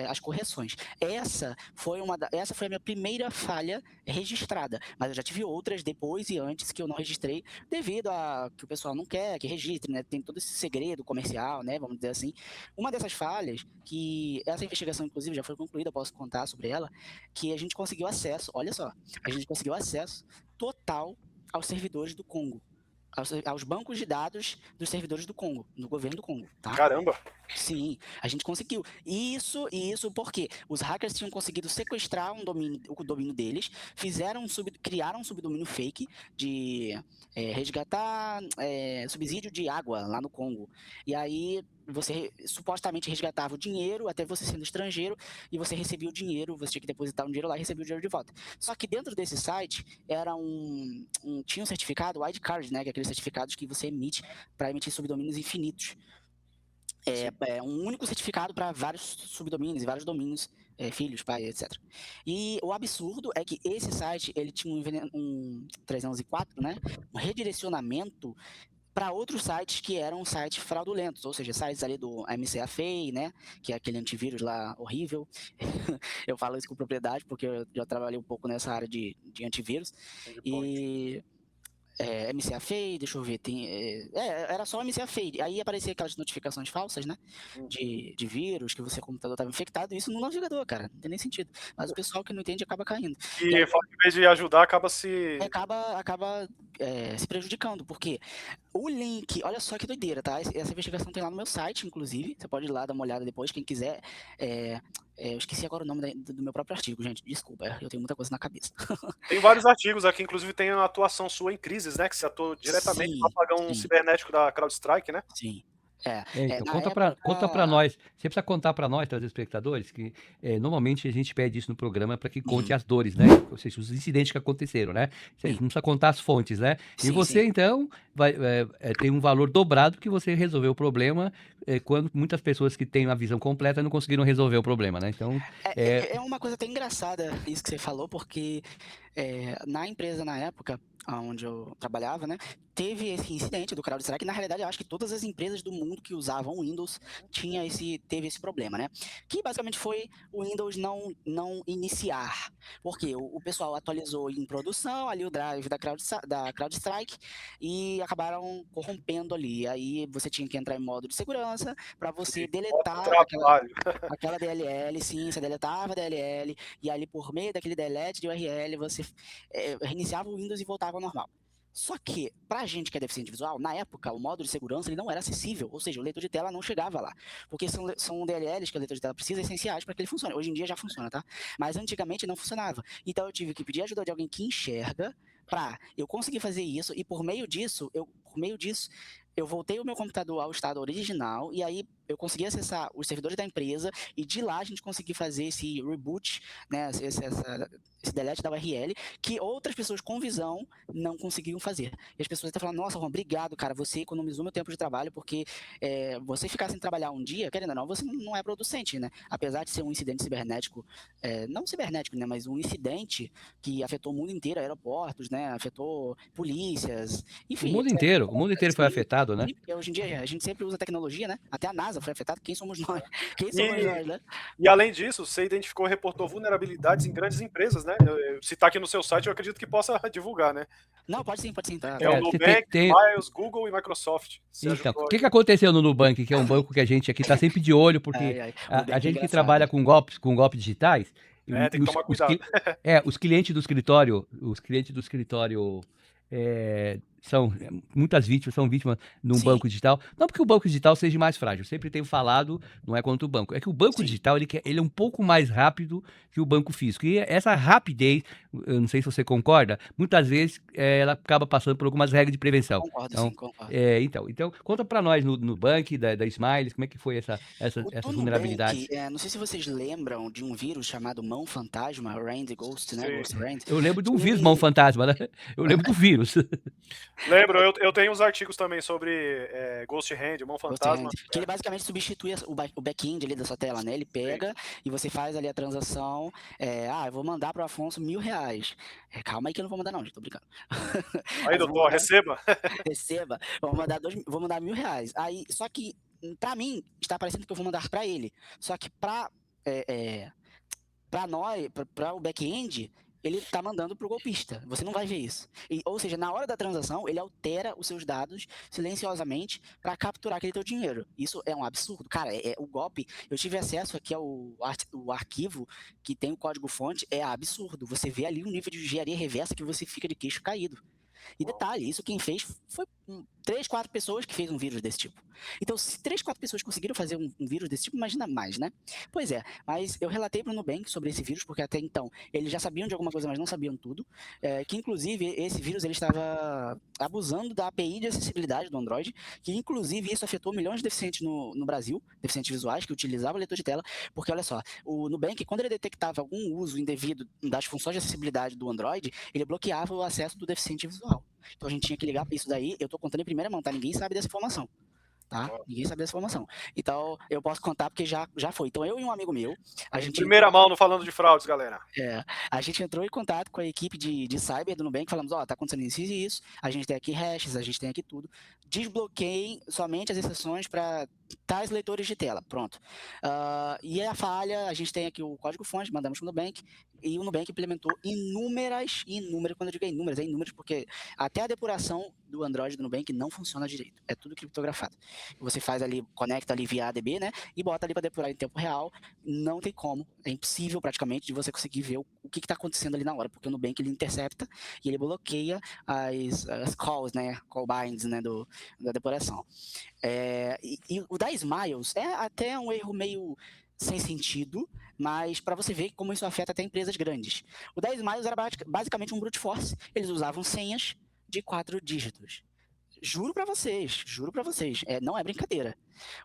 as correções. Essa foi a minha primeira falha registrada, mas eu já tive outras depois e antes que eu não registrei, devido a que o pessoal não quer que registre, né? Tem todo esse segredo comercial, né? Vamos dizer assim. Uma dessas falhas, que essa investigação inclusive já foi concluída, eu posso contar sobre ela, que a gente conseguiu acesso, olha só, a gente conseguiu acesso total aos servidores do Congo, aos bancos de dados dos servidores do Congo, do governo do Congo, tá? Caramba! Sim, a gente conseguiu. Isso porque os hackers tinham conseguido sequestrar o domínio deles, criaram um subdomínio fake de resgatar subsídio de água lá no Congo. E aí você supostamente resgatava o dinheiro, até você sendo estrangeiro, e você recebia o dinheiro, você tinha que depositar um dinheiro lá e recebia o dinheiro de volta. Só que dentro desse site era tinha um certificado, wildcard, né, que é aqueles certificados que você emite para emitir subdomínios infinitos. É um único certificado para vários subdomínios e vários domínios, filhos, pai, etc. E o absurdo é que esse site ele tinha um 304, né? Um redirecionamento para outros sites que eram sites fraudulentos, ou seja, sites ali do MCAFEI, né, que é aquele antivírus lá horrível. Eu falo isso com propriedade porque eu já trabalhei um pouco nessa área de antivírus. E MCAFEI, deixa eu ver, era só MCAFEI. Aí aparecia aquelas notificações falsas, né, de vírus, que o seu computador estava infectado, isso no navegador, cara, não tem nem sentido. Mas o pessoal que não entende acaba caindo. E em vez de ajudar, acaba se... Acaba se prejudicando, porque o link, olha só que doideira, tá? Essa investigação tem lá no meu site, inclusive, você pode ir lá dar uma olhada depois, quem quiser. Eu esqueci agora o nome do meu próprio artigo, gente, desculpa, eu tenho muita coisa na cabeça. Tem vários artigos aqui, inclusive tem a atuação sua em crises, né? Que você atuou diretamente no apagão cibernético da CrowdStrike, né? Sim. Então, conta pra nós. Você precisa contar para nós, telespectadores, que normalmente a gente pede isso no programa para que conte as dores, né? Ou seja, os incidentes que aconteceram, né? Você não precisa contar as fontes, né? E você, então, tem um valor dobrado que você resolveu o problema quando muitas pessoas que têm uma visão completa não conseguiram resolver o problema, né? Então, é uma coisa até engraçada isso que você falou, porque na empresa, na época, onde eu trabalhava, né, teve esse incidente do CrowdStrike. Na realidade, eu acho que todas as empresas do mundo que usavam Windows teve esse problema, né? Que basicamente foi o Windows não iniciar. Porque o pessoal atualizou em produção ali o drive da CrowdStrike e acabaram corrompendo ali. Aí você tinha que entrar em modo de segurança para você deletar aquela DLL, sim, você deletava a DLL e ali por meio daquele delete de URL você reiniciava o Windows e voltava ao normal. Só que, pra gente que é deficiente visual, na época, o modo de segurança ele não era acessível, ou seja, o leitor de tela não chegava lá, porque são DLLs que o leitor de tela precisa, essenciais para que ele funcione. Hoje em dia já funciona, tá? Mas antigamente não funcionava. Então eu tive que pedir ajuda de alguém que enxerga para eu conseguir fazer isso, e por meio disso, eu voltei o meu computador ao estado original, e aí eu consegui acessar os servidores da empresa, e de lá a gente conseguiu fazer esse reboot, né, esse delete da URL, que outras pessoas com visão não conseguiam fazer. E as pessoas até falaram, nossa, Juan, obrigado, cara, você economizou meu tempo de trabalho, porque você ficar sem trabalhar um dia, querendo ou não, você não é producente, né? Apesar de ser um incidente cibernético, não cibernético, né, mas um incidente que afetou o mundo inteiro, aeroportos, né, afetou polícias, enfim. O mundo inteiro foi afetado, né? Porque hoje em dia a gente sempre usa tecnologia, né? Até a NASA foi afetada, quem somos nós? Quem somos nós, né? E além disso, você identificou e reportou vulnerabilidades em grandes empresas, né? Se tá aqui no seu site, eu acredito que possa divulgar, né? Não, pode sim. Tá. É o Nubank, Miles, Google e Microsoft. Então, o que aconteceu no Nubank, que é um banco que a gente aqui tá sempre de olho, porque a gente que trabalha com golpes digitais... tem que tomar cuidado. Os clientes do escritório muitas vítimas são vítimas num banco digital. Não porque o banco digital seja mais frágil, eu sempre tenho falado, não é contra o banco. É que o banco digital ele é um pouco mais rápido que o banco físico. E essa rapidez, eu não sei se você concorda, muitas vezes ela acaba passando por algumas regras de prevenção. Concordo, então, sim, concordo. Então, conta para nós no Nubank, da Smiles, como é que foi essa vulnerabilidade? Não sei se vocês lembram de um vírus chamado Mão Fantasma, Rand Ghost, né? Ghost Rand. Eu lembro de um vírus Mão Fantasma, né? Eu lembro do vírus. Lembro, eu tenho uns artigos também sobre Ghost Hand, Mão Fantasma. Que ele basicamente substitui o back-end ali da sua tela, né? Ele pega e você faz ali a transação. Eu vou mandar pro Afonso R$1.000. Calma aí que eu não vou mandar não, gente, tô brincando. Aí, doutor, receba. Receba. Vou mandar R$1.000. Aí, só que, pra mim, está parecendo que eu vou mandar pra ele. Só que pra nós, pra o back-end, ele tá mandando pro golpista. Você não vai ver isso. Ou seja, na hora da transação, ele altera os seus dados silenciosamente para capturar aquele teu dinheiro. Isso é um absurdo. Cara, o golpe... Eu tive acesso aqui ao arquivo que tem o código-fonte. É absurdo. Você vê ali um nível de engenharia reversa que você fica de queixo caído. E detalhe, isso quem fez foi 3, 4 pessoas que fez um vírus desse tipo. Então, se 3, 4 pessoas conseguiram fazer um vírus desse tipo, imagina mais, né? Pois é, mas eu relatei para o Nubank sobre esse vírus, porque até então eles já sabiam de alguma coisa, mas não sabiam tudo. Que inclusive esse vírus ele estava abusando da API de acessibilidade do Android, que inclusive isso afetou milhões de deficientes no Brasil, deficientes visuais que utilizavam leitor de tela, porque olha só, o Nubank, quando ele detectava algum uso indevido das funções de acessibilidade do Android, ele bloqueava o acesso do deficiente visual. Então a gente tinha que ligar para isso daí. Eu tô contando em primeira mão, tá? Ninguém sabe dessa informação. tá? Ó. Ninguém sabe dessa informação. Então, eu posso contar porque já foi. Então, eu e um amigo meu, a Em gente primeira mão, não falando de fraudes, galera. a gente entrou em contato com a equipe de cyber do Nubank, falamos, tá acontecendo isso e isso, a gente tem aqui hashes, a gente tem aqui tudo, desbloqueiem somente as exceções para tais leitores de tela, pronto. E a falha, a gente tem aqui o código-fonte, mandamos para o Nubank, e o Nubank implementou inúmeras, quando eu digo inúmeras, é inúmeras, porque até a depuração do Android do Nubank não funciona direito, é tudo criptografado. Você faz ali, conecta ali via ADB, né, e bota ali para depurar em tempo real, não tem como, é impossível praticamente de você conseguir ver o que está acontecendo ali na hora, porque o Nubank ele intercepta e ele bloqueia as calls, né, call binds, né, da depuração. E o da Smiles é até um erro meio sem sentido, mas para você ver como isso afeta até empresas grandes. O da Smiles era basicamente um brute force, eles usavam senhas de 4 dígitos. Juro para vocês, não é brincadeira.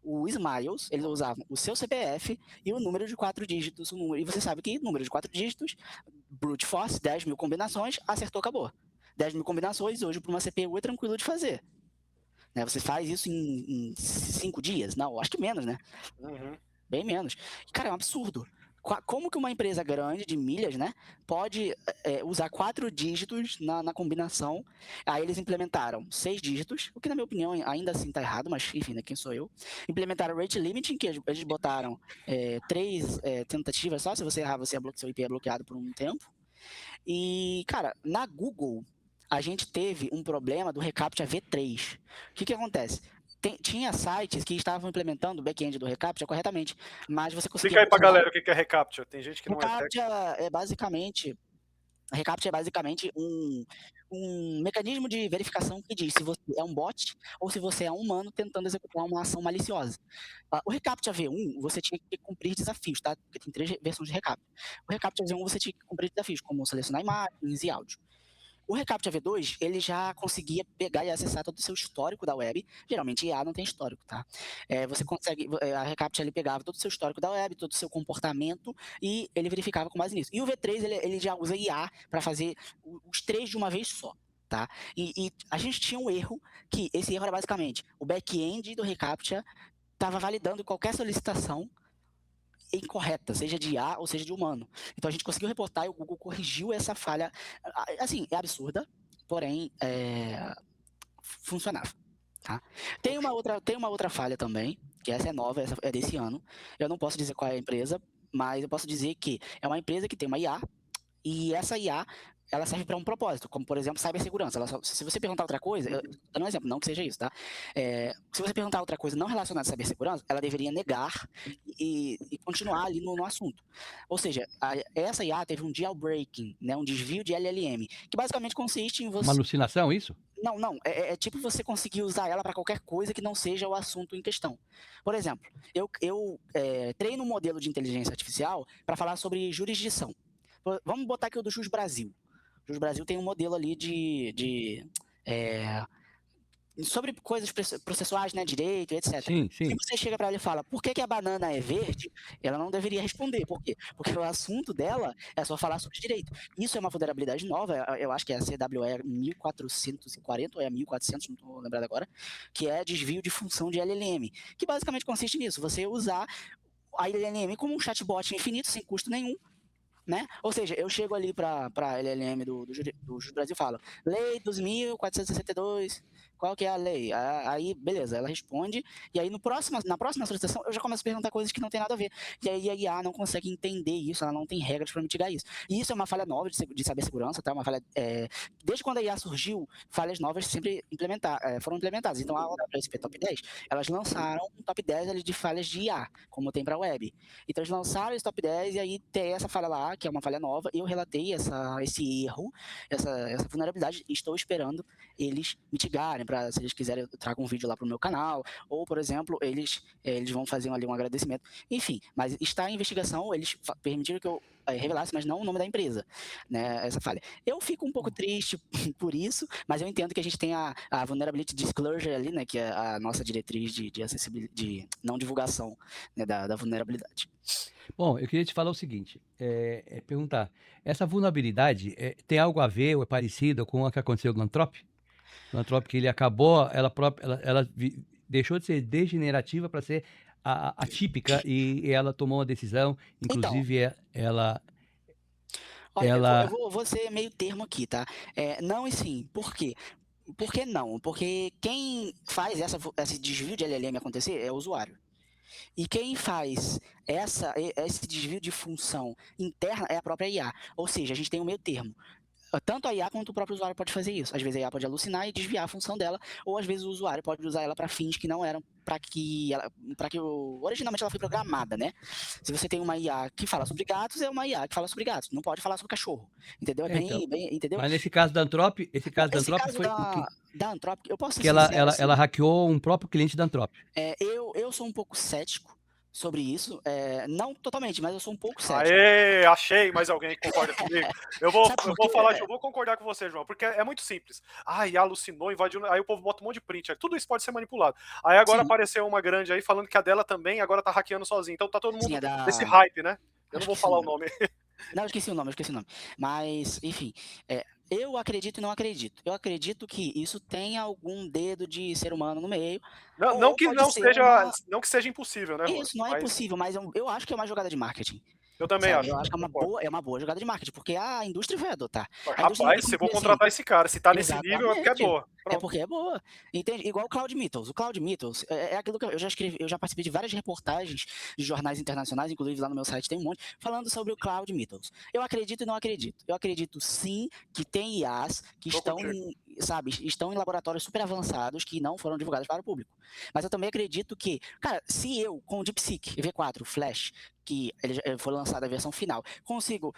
O Smiles, eles usavam o seu CPF e o número de 4 dígitos. E você sabe que número de 4 dígitos, brute force, 10 mil combinações, acertou, acabou. 10 mil combinações, hoje para uma CPU é tranquilo de fazer. Né? Você faz isso em 5 dias? Não, acho que menos, né? Uhum. Bem menos. Cara, é um absurdo. Como que uma empresa grande de milhas, né, pode usar 4 dígitos na combinação? Aí eles implementaram 6 dígitos, o que na minha opinião ainda assim tá errado, mas enfim, né, quem sou eu? Implementaram rate limiting, que eles botaram 3 tentativas só, se você errar, seu IP é bloqueado por um tempo. E, cara, na Google, a gente teve um problema do reCAPTCHA V3. O que acontece? Tinha sites que estavam implementando o back-end do reCAPTCHA corretamente, mas você conseguia... Explica aí pra galera o que é reCAPTCHA. Tem gente que não é reCAPTCHA é basicamente... reCAPTCHA é basicamente um mecanismo de verificação que diz se você é um bot ou se você é um humano tentando executar uma ação maliciosa. O reCAPTCHA V1, você tinha que cumprir desafios, tá? Porque tem 3 versões de reCAPTCHA. O reCAPTCHA V1, você tinha que cumprir desafios, como selecionar imagens e áudio. O reCAPTCHA V2, ele já conseguia pegar e acessar todo o seu histórico da web. Geralmente, IA não tem histórico, tá? Você consegue... A reCAPTCHA, ele pegava todo o seu histórico da web, todo o seu comportamento, e ele verificava com base nisso. E o V3, ele já usa IA para fazer os 3 de uma vez só, tá? E a gente tinha um erro, que esse erro era basicamente o back-end do reCAPTCHA estava validando qualquer solicitação incorreta, seja de IA ou seja de humano. Então a gente conseguiu reportar e o Google corrigiu essa falha. Assim, é absurda, porém funcionava. Tá? Tem uma outra falha também, que essa é nova, essa é desse ano. Eu não posso dizer qual é a empresa, mas eu posso dizer que é uma empresa que tem uma IA, e essa IA ela serve para um propósito, como por exemplo cibersegurança. Se você perguntar outra coisa, dando um exemplo, não que seja isso, tá? Se você perguntar outra coisa não relacionada à cibersegurança, ela deveria negar e continuar ali no assunto. Ou seja, essa IA teve um jailbreaking, né, um desvio de LLM, que basicamente consiste em você... Uma alucinação, isso? Não, é tipo você conseguir usar ela para qualquer coisa que não seja o assunto em questão. Por exemplo, eu treino um modelo de inteligência artificial para falar sobre jurisdição. Vamos botar aqui o do Jus Brasil. O Jus Brasil tem um modelo ali sobre coisas processuais, né, direito, etc. Sim. Se você chega para ela e fala, por que a banana é verde? Ela não deveria responder. Por quê? Porque o assunto dela é só falar sobre direito. Isso é uma vulnerabilidade nova, eu acho que é a CWE 1440 ou é a 1400, não estou lembrado agora, que é desvio de função de LLM, que basicamente consiste nisso, você usar a LLM como um chatbot infinito, sem custo nenhum, né? Ou seja, eu chego ali para a LLM do Jus Brasil e falo, Lei 12.462, qual que é a lei? Aí, beleza, ela responde, e aí na próxima solicitação eu já começo a perguntar coisas que não tem nada a ver. E aí a IA não consegue entender isso, ela não tem regras para mitigar isso. E isso é uma falha nova de cibersegurança, tá? Uma falha, desde quando a IA surgiu, falhas novas sempre foram implementadas. Então a OWSP Top 10, elas lançaram um top 10 ali de falhas de IA, como tem para a web. Então eles lançaram esse top 10 e aí tem essa falha lá, que é uma falha nova, e eu relatei esse erro, essa vulnerabilidade, e estou esperando eles mitigarem, para se eles quiserem eu trago um vídeo lá para o meu canal, ou por exemplo, eles vão fazer ali um agradecimento, enfim, mas está em investigação, eles permitiram que eu revelasse, mas não o nome da empresa, né, essa falha. Eu fico um pouco triste por isso, mas eu entendo que a gente tem a Vulnerability Disclosure ali, né, que é a nossa diretriz de acessibilidade, de não divulgação, né, da vulnerabilidade. Bom, eu queria te falar o seguinte, perguntar, essa vulnerabilidade tem algo a ver ou é parecida com o que aconteceu com o Anthropic? O Anthropic, ele acabou, ela deixou de ser degenerativa para ser atípica e ela tomou uma decisão, Então, inclusive ela, olha, eu ela vou ser meio termo aqui, tá? Não e sim. Por quê? Por que não? Porque quem faz esse desvio de LLM acontecer é o usuário. E quem faz esse desvio de função interna é a própria IA. Ou seja, a gente tem um meio termo. Tanto a IA quanto o próprio usuário pode fazer isso. Às vezes a IA pode alucinar e desviar a função dela, ou às vezes o usuário pode usar ela para fins que não eram originalmente ela foi programada, né? Se você tem uma IA que fala sobre gatos, é uma IA que fala sobre gatos, não pode falar sobre cachorro, entendeu? então, Entendeu? mas nesse caso da Anthropic, esse caso da Esse Anthropic caso foi o que da Anthropic, eu posso ser que ela, sincero, ela, ela assim, hackeou um próprio cliente da Anthropic. eu sou um pouco cético sobre isso, não totalmente, mas eu sou um pouco cético. Aê, achei mais alguém que concorda comigo. Eu vou Sabe por quê? falar, eu vou concordar com você, João, porque é muito simples. E alucinou, invadiu, aí o povo bota um monte de print, tudo isso pode ser manipulado. Aí agora Sim. apareceu uma grande aí falando que a dela também agora tá hackeando sozinha. Então tá todo mundo Sim, nesse hype, né? Eu não Acho vou que falar sim. o nome. Não, eu esqueci o nome. Mas, enfim, eu acredito e não acredito. Eu acredito que isso tem algum dedo de ser humano no meio. Não que pode não ser não que seja impossível, né, Rony? Isso, não é impossível, mas eu acho que é uma jogada de marketing. Eu também Sabe? acho. Eu acho que é uma boa jogada de marketing, porque a indústria vai adotar. Rapaz, se eu vou contratar esse cara, se tá nesse nível é porque é boa. É porque é boa. Entende? Igual o Cloud Mythos. O Cloud Mythos é aquilo que eu já escrevi, eu já participei de várias reportagens de jornais internacionais, inclusive lá no meu site tem um monte, falando sobre o Cloud Mythos. Eu acredito e não acredito. Eu acredito sim que tem IAs que estão em laboratórios super avançados que não foram divulgados para o público. Mas eu também acredito que, cara, se eu, com o DeepSeek V4 Flash, que ele foi lançado a versão final, consigo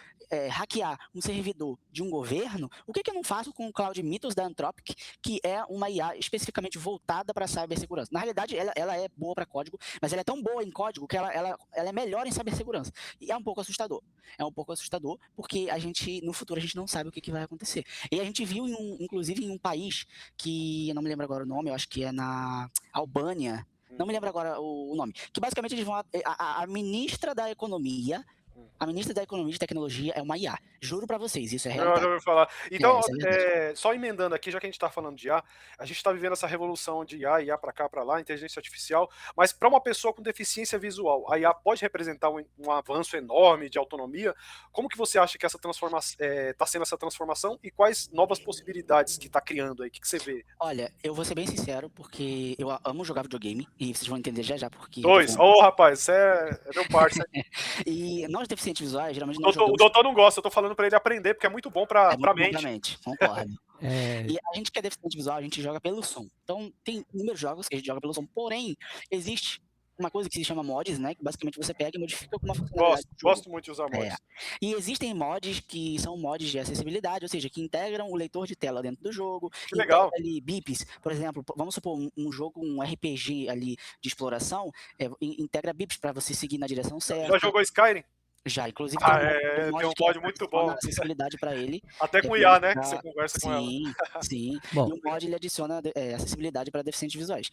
hackear um servidor de um governo, o que eu não faço com o Cloud Mythos da Anthropic, que é uma IA especificamente voltada para cibersegurança? Na realidade, ela é boa para código, mas ela é tão boa em código que ela é melhor em cibersegurança. E é um pouco assustador. É um pouco assustador porque no futuro a gente não sabe o que vai acontecer. E a gente viu, inclusive, em um país que eu não me lembro agora o nome, eu acho que é na Albânia. Não me lembro agora o nome. Que basicamente eles vão. A ministra da Economia. A ministra da Economia e Tecnologia é uma IA. Juro pra vocês, isso é Eu realidade. já ouvi falar. Então, Isso é verdade. só emendando aqui, já que a gente tá falando de IA, a gente tá vivendo essa revolução de IA pra cá, pra lá, inteligência artificial, mas para uma pessoa com deficiência visual, a IA pode representar um avanço enorme de autonomia? Como que você acha que essa transformação tá sendo essa transformação e quais novas possibilidades que tá criando aí? O que você vê? Olha, eu vou ser bem sincero, porque eu amo jogar videogame, e vocês vão entender já porque... Rapaz, você é meu parceiro. E nós deficientes visuais, geralmente não O jogamos... doutor não gosta, eu tô falando pra ele aprender, porque é muito bom pra mente. Concordo. E a gente que é deficiente visual, a gente joga pelo som. Então, tem inúmeros jogos que a gente joga pelo som, porém, existe uma coisa que se chama mods, né? Que basicamente você pega e modifica com uma funcionalidade. Gosto muito de usar mods. E existem mods que são mods de acessibilidade, ou seja, que integram o leitor de tela dentro do jogo. Que legal. Ali bips, por exemplo, vamos supor um jogo, um RPG ali de exploração, integra bips para você seguir na direção certa. Já jogou Skyrim? Já, inclusive tem um mod muito bom. Acessibilidade para ele. Até com IA, né? Que você conversa com ela. Sim. Bom, e o mod ele adiciona acessibilidade para deficientes visuais.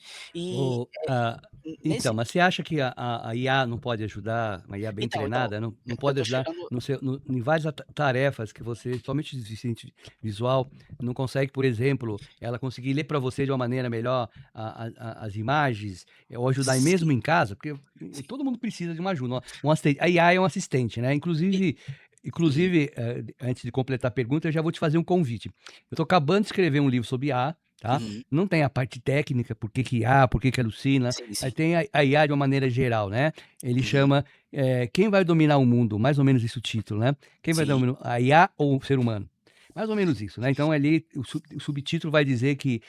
Então, mas você acha que a IA não pode ajudar, uma IA bem treinada, não pode ajudar em várias tarefas que você, somente deficiente visual, não consegue, por exemplo, ela conseguir ler para você de uma maneira melhor as imagens, ou ajudar mesmo em casa, porque todo mundo precisa de uma ajuda. A IA é um assistente, né? Inclusive, antes de completar a pergunta, eu já vou te fazer um convite. Eu estou acabando de escrever um livro sobre IA, tá? Não tem a parte técnica, por que IA, por que alucina, mas tem a IA de uma maneira geral, né? Ele chama Quem vai dominar o mundo? Mais ou menos isso o título, né? Quem vai dominar, a IA ou o ser humano? Mais ou menos isso, né? Então ali o subtítulo vai dizer que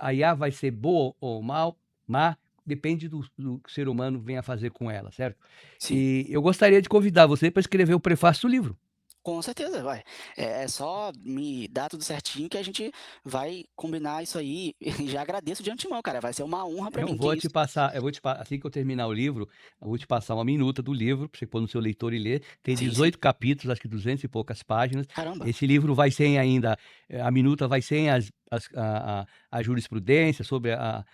a IA vai ser boa ou má, depende do que o ser humano venha fazer com ela, certo? Sim. E eu gostaria de convidar você para escrever o prefácio do livro. Com certeza, vai. É só me dar tudo certinho que a gente vai combinar isso aí. E já agradeço de antemão, cara. Vai ser uma honra para mim. Assim que eu terminar o livro, eu vou te passar uma minuta do livro para você pôr no seu leitor e ler. Tem 18 capítulos, acho que 200 e poucas páginas. Caramba. Esse livro vai sem ainda, a minuta vai sem a jurisprudência, sobre a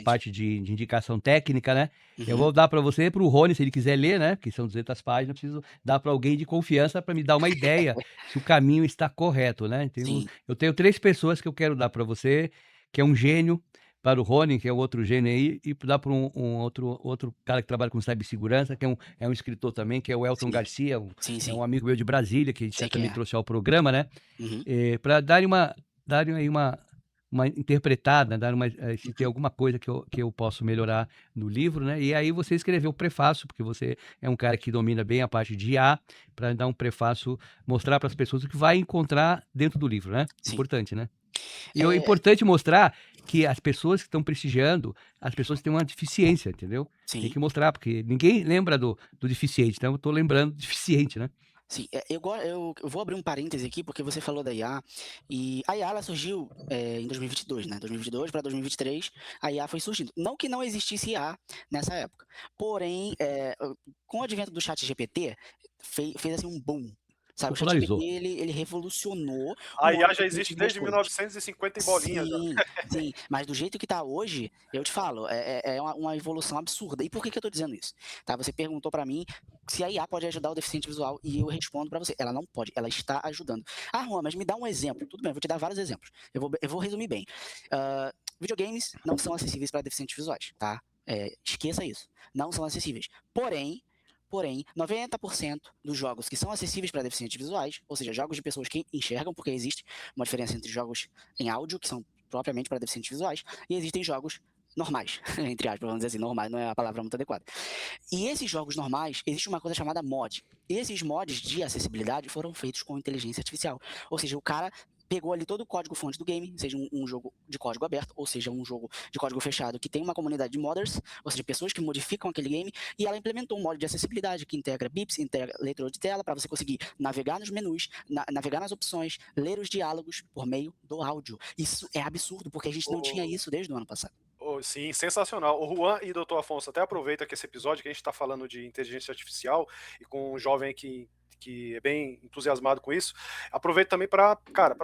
parte de indicação técnica, né? Eu vou dar para você e para o Rony, se ele quiser ler, né? Que são 200 páginas, eu preciso dar para alguém de confiança para me dar uma ideia se o caminho está correto, né? Eu tenho 3 pessoas que eu quero dar para você, que é um gênio, para o Rony, que é o outro gênio aí, e dá para um outro cara que trabalha com cibersegurança, que é um escritor também, que é o Elton Sim. Garcia, Sim, é sim. um amigo meu de Brasília, que a gente Sei também quem é. trouxe ao programa, né? Uhum. Para darem aí uma interpretada, se tem alguma coisa que eu posso melhorar no livro, né? E aí você escreveu o prefácio, porque você é um cara que domina bem a parte de IA, para dar um prefácio, mostrar para as pessoas o que vai encontrar dentro do livro, né? Sim. Importante, né? E é É, importante mostrar que as pessoas que estão prestigiando, as pessoas têm uma deficiência, entendeu? Tem sim. que mostrar, porque ninguém lembra do deficiente, então eu estou lembrando do deficiente, né? Sim, eu vou abrir um parêntese aqui, porque você falou da IA, e a IA ela surgiu em 2022, né? 2022 para 2023, a IA foi surgindo. Não que não existisse IA nessa época, porém, com o advento do chat GPT, fez assim um boom. Sabe, o chat GPT Popularizou. ele revolucionou o A modo IA já como a gente existe vê as desde coisas. 1950 e bolinha já. Sim, sim, mas do jeito que tá hoje, eu te falo, é uma evolução absurda. E por que eu tô dizendo isso? Tá, você perguntou para mim se a IA pode ajudar o deficiente visual, e eu respondo para você, ela não pode, ela está ajudando. Ah, Juan, mas me dá um exemplo. Tudo bem, eu vou te dar vários exemplos. Eu vou resumir bem. Videogames não são acessíveis para deficientes visuais, tá? Esqueça isso. Não são acessíveis. Porém, 90% dos jogos que são acessíveis para deficientes visuais, ou seja, jogos de pessoas que enxergam, porque existe uma diferença entre jogos em áudio, que são propriamente para deficientes visuais, e existem jogos normais, entre aspas, vamos dizer assim, normais não é a palavra muito adequada. E esses jogos normais, existe uma coisa chamada mod. Esses mods de acessibilidade foram feitos com inteligência artificial. Ou seja, o cara pegou ali todo o código-fonte do game, seja um jogo de código aberto, ou seja, um jogo de código fechado que tem uma comunidade de modders, ou seja, pessoas que modificam aquele game, e ela implementou um mod de acessibilidade que integra bips, integra leitor de tela, para você conseguir navegar nos menus, navegar nas opções, ler os diálogos por meio do áudio. Isso é absurdo, porque a gente não tinha isso desde o ano passado. Sim, sensacional. O Juan e o Dr. Afonso, até aproveita que esse episódio que a gente está falando de inteligência artificial e com um jovem que é bem entusiasmado com isso, aproveito também para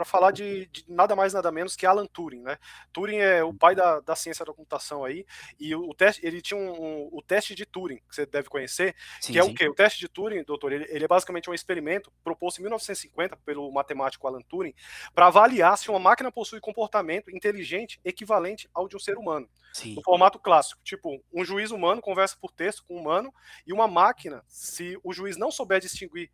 falar de nada mais nada menos que Alan Turing, né? Turing é o pai da ciência da computação aí, e o teste, ele tinha o teste de Turing, que você deve conhecer, Sim, que é sim. o quê? O teste de Turing, doutor, ele é basicamente um experimento proposto em 1950 pelo matemático Alan Turing para avaliar se uma máquina possui comportamento inteligente equivalente ao de um ser humano. Sim. No formato clássico, tipo, um juiz humano conversa por texto com um humano, e uma máquina, se o juiz não souber distinguir,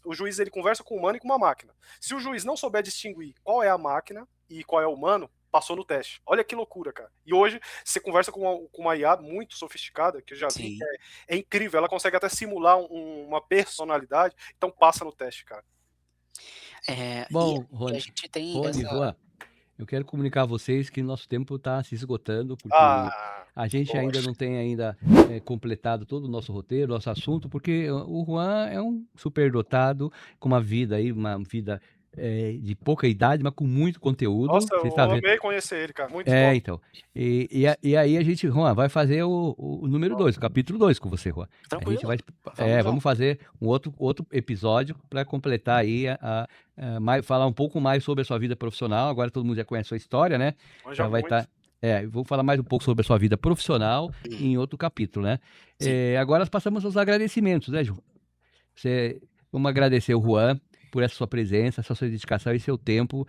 o juiz ele conversa com um humano e com uma máquina. Se o juiz não souber distinguir qual é a máquina e qual é o humano, passou no teste. Olha que loucura, cara. E hoje você conversa com uma IA muito sofisticada, que eu já vi, que é incrível, ela consegue até simular uma personalidade, então passa no teste, cara. Bom, E a gente tem Juan, eu quero comunicar a vocês que nosso tempo está se esgotando, porque a gente ainda não tem completado todo o nosso roteiro, nosso assunto, porque o Juan é um superdotado, com uma vida de pouca idade, mas com muito conteúdo. Nossa, Você eu tá vendo? amei conhecer ele, cara. Muito top. Então. E aí a gente, Juan, vai fazer o número 2, o capítulo 2 com você, Juan. Tranquilo. A gente vamos fazer um outro episódio para completar aí, falar um pouco mais sobre a sua vida profissional. Agora todo mundo já conhece a sua história, né? Já vai estar. Vou falar mais um pouco sobre a sua vida profissional em outro capítulo, né? Agora nós passamos aos agradecimentos, né, Ju? Vamos agradecer o Juan por essa sua presença, essa sua dedicação e seu tempo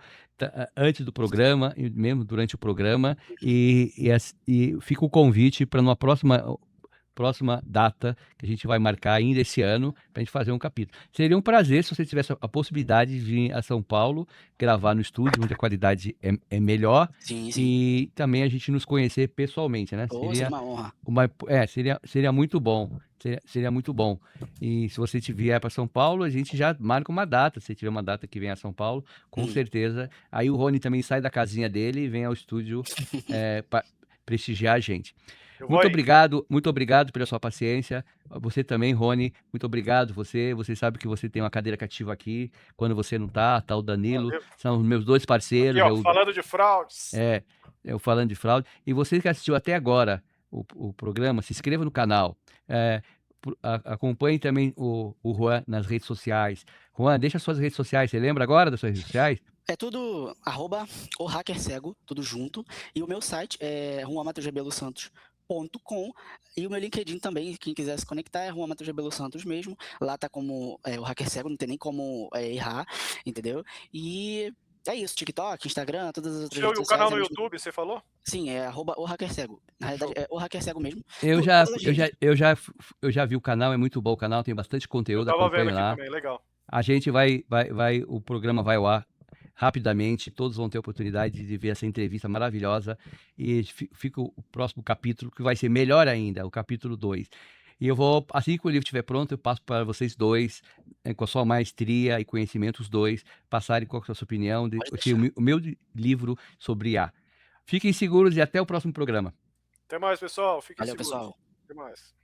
antes do programa e mesmo durante o programa, e fica o convite para uma próxima data que a gente vai marcar ainda esse ano para a gente fazer um capítulo. Seria um prazer se você tivesse a possibilidade de vir a São Paulo, gravar no estúdio, onde a qualidade é melhor, Sim. E também a gente nos conhecer pessoalmente, né? Seria uma honra. Seria muito bom. Seria muito bom. E se você vier para São Paulo, a gente já marca uma data. Se tiver uma data que vem a São Paulo, com certeza. Aí o Rony também sai da casinha dele e vem ao estúdio para prestigiar a gente. Muito obrigado pela sua paciência. Você também, Rony, muito obrigado. Você sabe que você tem uma cadeira cativa aqui. Quando você não tá o Danilo. Valeu. São os meus dois parceiros. Aqui, falando de fraudes. Eu falando de fraude. E você que assistiu até agora o programa, se inscreva no canal. Acompanhe também o Juan nas redes sociais. Juan, deixa suas redes sociais. Você lembra agora das suas redes sociais? É tudo @ohackercego, tudo junto. E o meu site é juanmatosrebelo.santos.com, e o meu LinkedIn também, quem quiser se conectar, é Juan Matheus Rebelo Santos mesmo. Lá tá como o Hacker Cego, não tem nem como errar, entendeu? E É isso, TikTok, Instagram, todas as outras Seu, redes e o canal sociais. no YouTube, você falou? Sim, é @ohackercego. Na realidade, é o Hacker Cego mesmo. Eu Todas já, as eu já, redes. eu já vi o canal, é muito bom o canal, tem bastante Eu conteúdo, tava vendo acompanho aqui lá. também, legal. A gente o programa vai ao ar rapidamente, todos vão ter oportunidade de ver essa entrevista maravilhosa e fica o próximo capítulo, que vai ser melhor ainda, o capítulo 2. E eu vou, assim que o livro estiver pronto, eu passo para vocês dois, com a sua maestria e conhecimento, os dois, passarem qual que é a sua opinião de Pode esse deixar. o meu livro sobre IA. Fiquem seguros e até o próximo programa. Até mais, pessoal. Fiquem Valeu, seguros. pessoal. Até mais.